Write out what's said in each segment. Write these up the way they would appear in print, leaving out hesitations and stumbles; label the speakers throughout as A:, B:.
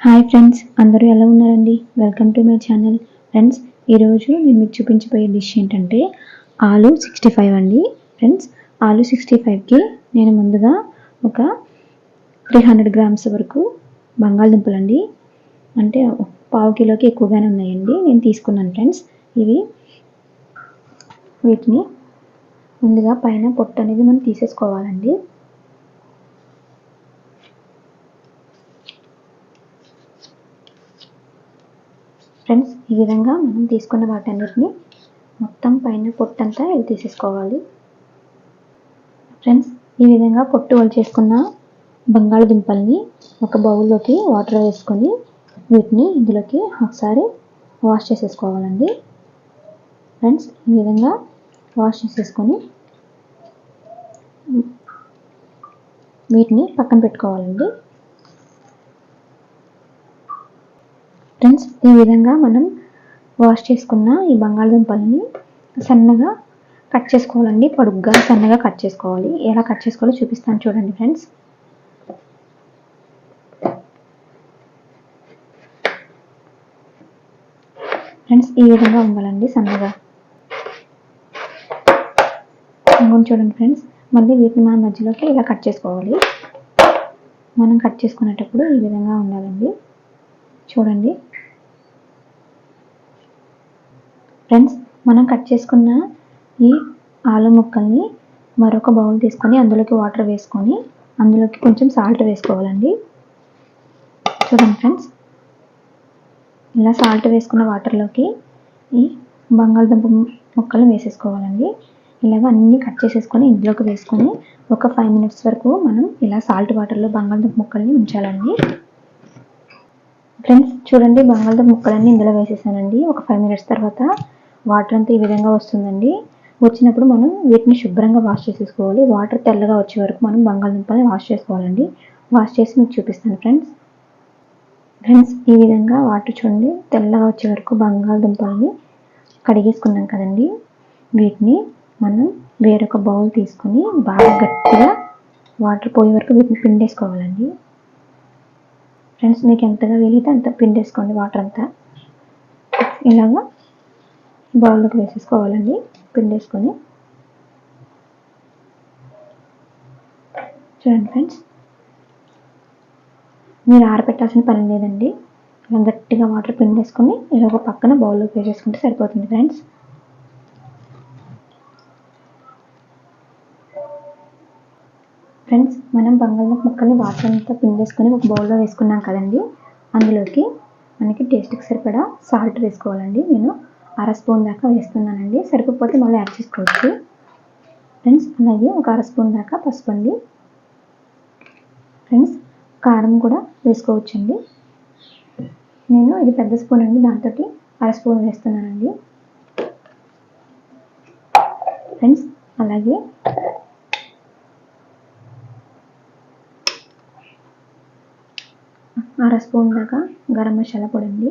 A: Hi friends, అందరూ ఎలా ఉన్నారండి? Welcome to my channel. Friends, ఈరోజు నేను మీకు చూపించబోయే డిష్ ఏంటంటే ఆలు 65 అండి. ఫ్రెండ్స్, ఆలు 65కి నేను ముందుగా ఒక 300 గ్రామ్స్ వరకు బంగాళదుంపలండి, అంటే పావు కిలోకి ఎక్కువగానే ఉన్నాయండి, నేను తీసుకున్నాను. ఫ్రెండ్స్, వీటిని ముందుగా పైన పొట్టు అనేది మనం తీసేసుకోవాలండి. ఫ్రెండ్స్, ఈ విధంగా మనం తీసుకున్న వాటన్నిటిని మొత్తం పైన పొట్టంతా తీసేసుకోవాలి. ఫ్రెండ్స్, ఈ విధంగా పొట్టు చేసుకున్న బంగాళదుంపల్ని ఒక బౌల్లోకి వాటర్ వేసుకొని వీటిని ఇందులోకి ఒకసారి వాష్ చేసేసుకోవాలండి. ఫ్రెండ్స్, ఈ విధంగా వాష్ చేసేసుకొని వీటిని పక్కన పెట్టుకోవాలండి. ఫ్రెండ్స్, ఈ విధంగా మనం వాష్ చేసుకున్న ఈ బంగాళదుంపలని సన్నగా కట్ చేసుకోవాలండి. పొడుగ్గా సన్నగా కట్ చేసుకోవాలి. ఎలా కట్ చేసుకోవాలో చూపిస్తాను చూడండి. ఫ్రెండ్స్, ఈ విధంగా ఉండాలండి, సన్నగా. చూడండి ఫ్రెండ్స్, మళ్ళీ వీటిని మనం మధ్యలోకి ఇలా కట్ చేసుకోవాలి. మనం కట్ చేసుకునేటప్పుడు ఈ విధంగా ఉండాలండి. చూడండి ఫ్రెండ్స్, మనం కట్ చేసుకున్న ఈ ఆలు ముక్కల్ని మరొక బౌల్ తీసుకొని అందులోకి వాటర్ వేసుకొని అందులోకి కొంచెం సాల్ట్ వేసుకోవాలండి. చూడండి ఫ్రెండ్స్, ఇలా సాల్ట్ వేసుకున్న వాటర్లోకి ఈ బంగాళదుంప ముక్కలు వేసేసుకోవాలండి. ఇలాగ అన్నీ కట్ చేసేసుకొని ఇందులోకి వేసుకొని ఒక 5 minutes వరకు మనం ఇలా సాల్ట్ వాటర్లో బంగాళదుంప ముక్కల్ని ఉంచాలండి. ఫ్రెండ్స్, చూడండి, బంగాళదుంప ముక్కలన్నీ ఇందులో వేసేసానండి. ఒక 5 minutes తర్వాత వాటర్ అంతా ఈ విధంగా వస్తుందండి. వచ్చినప్పుడు మనం వీటిని శుభ్రంగా వాష్ చేసేసుకోవాలి. వాటర్ తెల్లగా వచ్చే వరకు మనం బంగాళదుంపల్ని వాష్ చేసుకోవాలండి. వాష్ చేసి మీకు చూపిస్తాను. ఫ్రెండ్స్, ఈ విధంగా వాటర్ చూడండి తెల్లగా వచ్చే వరకు బంగాళదుంపల్ని కడిగేసుకున్నాం కదండి. వీటిని మనం వేరొక బౌల్ తీసుకొని బాగా గట్టిగా వాటర్ పోయే వరకు వీటిని పిండేసుకోవాలండి. ఫ్రెండ్స్, మీకు ఎంతగా వీలైతే అంత పిండేసుకోండి. వాటర్ అంతా ఇలాగా బౌల్లోకి వేసేసుకోవాలండి. పిండేసుకొని చూడండి ఫ్రెండ్స్, మీరు ఆరబెట్టాల్సిన పని లేదండి. ఇలా గట్టిగా వాటర్ పిండేసుకొని ఇలా ఒక పక్కన బౌల్లోకి వేసేసుకుంటే సరిపోతుంది. ఫ్రెండ్స్, మనం బంగాళదుంప ముక్కల్ని వాటర్ అంతా పిండేసుకొని ఒక బౌల్లో వేసుకున్నాం కదండి. అందులోకి మనకి టేస్ట్కి సరిపడా సాల్ట్ వేసుకోవాలండి. నేను 1/2 స్పూన్ దాకా వేస్తున్నానండి. సరిపోతే మళ్ళీ యాడ్ చేసుకోవచ్చు. ఫ్రెండ్స్, అలాగే ఒక 1/2 స్పూన్ దాకా పసుపు అండి. ఫ్రెండ్స్, కారం కూడా వేసుకోవచ్చండి. నేను ఇది పెద్ద స్పూన్ అండి, దాంతో 1/2 స్పూన్ వేస్తున్నానండి. ఫ్రెండ్స్, అలాగే 1/2 స్పూన్ దాకా గరం మసాలా పొడి అండి.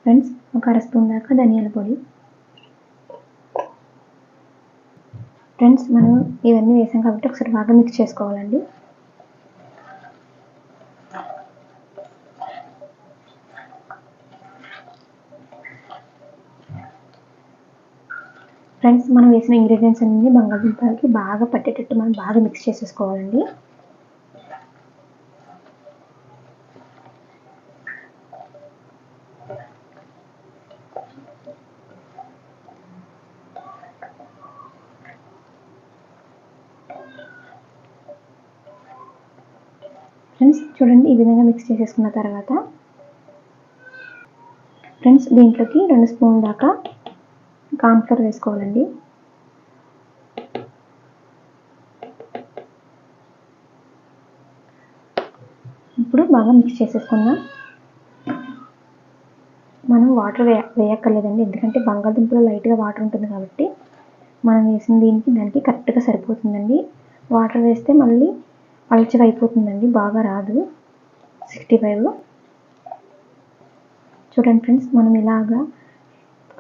A: ఫ్రెండ్స్, ఒక 1/2 స్పూన్ దాకా ధనియాల పొడి. ఫ్రెండ్స్, మనం ఇవన్నీ వేసాం కాబట్టి ఒకసారి బాగా మిక్స్ చేసుకోవాలండి. ఫ్రెండ్స్, మనం వేసిన ఇంగ్రీడియంట్స్ అన్ని బంగాళదుంపలకి బాగా పట్టేటట్టు మనం బాగా మిక్స్ చేసేసుకోవాలండి. ఫ్రెండ్స్, చూడండి, ఈ విధంగా మిక్స్ చేసేసుకున్న తర్వాత ఫ్రెండ్స్, దీంట్లోకి 2 స్పూన్ల దాకా కార్న్ఫ్లోర్ వేసుకోవాలండి. ఇప్పుడు బాగా మిక్స్ చేసేసుకుందాం. మనం వాటర్ వేయక్కర్లేదండి, ఎందుకంటే బంగాళదుంపలో లైట్గా వాటర్ ఉంటుంది కాబట్టి మనం వేసిన దానికి కరెక్ట్గా సరిపోతుందండి. వాటర్ వేస్తే మళ్ళీ పలచగా అయిపోతుందండి, బాగా రాదు 65. చూడండి ఫ్రెండ్స్, మనం ఇలాగా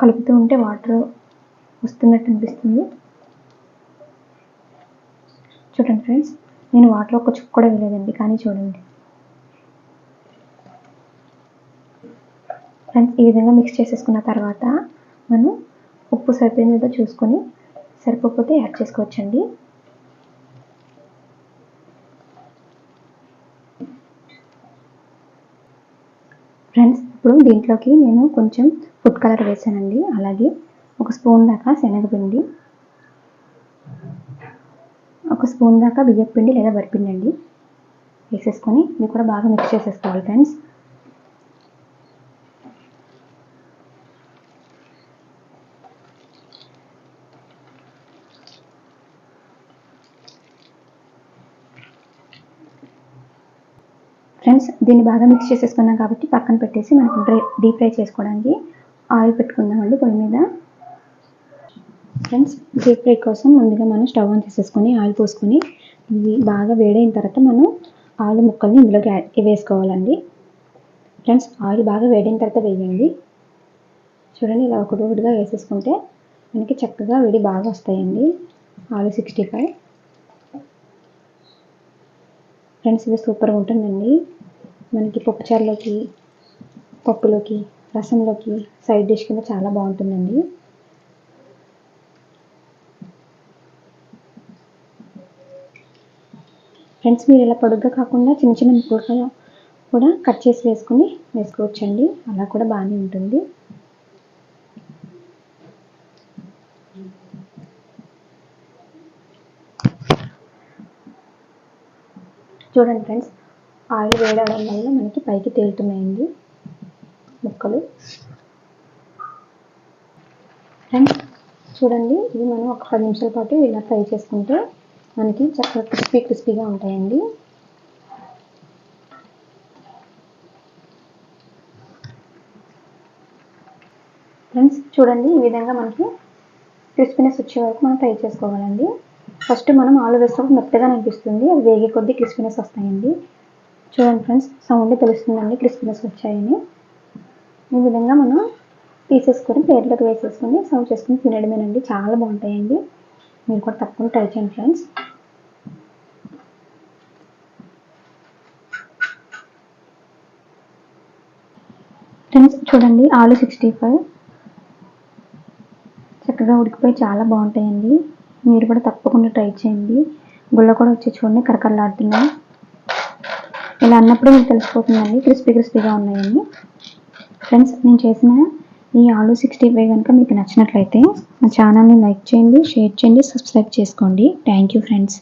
A: కలుపుతూ ఉంటే వాటర్ వస్తున్నట్టు అనిపిస్తుంది. చూడండి ఫ్రెండ్స్, నేను వాటర్ ఒక చుక్క కూడా వేయలేదండి, కానీ చూడండి ఫ్రెండ్స్. ఈ విధంగా మిక్స్ చేసేసుకున్న తర్వాత మనం ఉప్పు సరిపోయిందో చూసుకొని, సరిపోకపోతే యాడ్ చేసుకోవచ్చండి. ఫ్రెండ్స్, ఇప్పుడు దీంట్లోకి నేను కొంచెం ఫుడ్ కలర్ వేసానండి. అలాగే ఒక స్పూన్ దాకా శనగపిండి, ఒక స్పూన్ దాకా బియ్యపిండి లేదా వరిపిండి అండి వేసేసుకొని ఇది కూడా బాగా మిక్స్ చేసేసుకోవాలి ఫ్రెండ్స్. ఫ్రెండ్స్, దీన్ని బాగా మిక్స్ చేసేసుకున్నాం కాబట్టి పక్కన పెట్టేసి మనకు డీప్ ఫ్రై చేసుకోవడానికి ఆయిల్ పెట్టుకుందామండి పొయ్యి మీద. ఫ్రెండ్స్, డీప్ ఫ్రై కోసం ముందుగా మనం స్టవ్ ఆన్ చేసేసుకొని ఆయిల్ పోసుకొని ఇవి బాగా వేడైన తర్వాత మనం ఆలు ముక్కల్ని ఇందులోకి వేసుకోవాలండి. ఫ్రెండ్స్, ఆయిల్ బాగా వేడైన తర్వాత వేయండి. చూడండి, ఇలా ఒకటిగా వేసేసుకుంటే మనకి చక్కగా వేడి బాగా వస్తాయండి ఆలు 65. ఫ్రెండ్స్, ఇది సూపర్గా ఉంటుందండి. మనకి పప్పుచారులోకి, పప్పులోకి, రసంలోకి సైడ్ డిష్ కింద చాలా బాగుంటుందండి. ఫ్రెండ్స్, మీరు ఇలా పొడుగ్గా కాకుండా చిన్న చిన్న ముక్కలుగా కూడా కట్ చేసి వేసుకోవచ్చండి. అలా కూడా బాగానే ఉంటుంది. చూడండి ఫ్రెండ్స్, ఆయిల్ వేడవడం వల్ల మనకి పైకి తేలుతున్నాయండి ముక్కలు. ఫ్రెండ్స్, చూడండి, ఇది మనం ఒక 10 నిమిషాల పాటు ఇలా ఫ్రై చేసుకుంటే మనకి చక్కగా క్రిస్పీగా ఉంటాయండి. ఫ్రెండ్స్, చూడండి, ఈ విధంగా మనకి క్రిస్పీనెస్ వచ్చే వరకు మనం ఫ్రై చేసుకోవాలండి. ఫస్ట్ మనం ఆలు వేసినప్పుడు మెత్తగా అనిపిస్తుంది, అవి వేగే కొద్దీ క్రిస్పీనెస్ వస్తాయండి. చూడండి ఫ్రెండ్స్, సౌండ్ తెలుస్తుందండి క్రిస్పీనెస్ వచ్చాయని. ఈ విధంగా మనం తీసేసుకొని ప్లేట్లోకి వేసేసుకొని సర్వ్ చేసుకొని తినడమేనండి. చాలా బాగుంటాయండి. మీరు కూడా తప్పకుండా ట్రై చేయండి ఫ్రెండ్స్. ఫ్రెండ్స్, చూడండి, ఆలు 65 చక్కగా ఉడికిపోయి చాలా బాగుంటాయండి. మీరు కూడా తప్పకుండా ట్రై చేయండి. గుళ్ళ కూడా వచ్చి చూడండి, కరకరలాడుతున్నాయి. ఇలా అన్నప్పుడు మీకు తెలిసిపోతుందండి క్రిస్పీగా ఉన్నాయని. ఫ్రెండ్స్, నేను చేసిన ఈ ఆలు 65 కనుక మీకు నచ్చినట్లయితే మా ఛానల్ని లైక్ చేయండి, షేర్ చేయండి, సబ్స్క్రైబ్ చేసుకోండి. Thank you friends.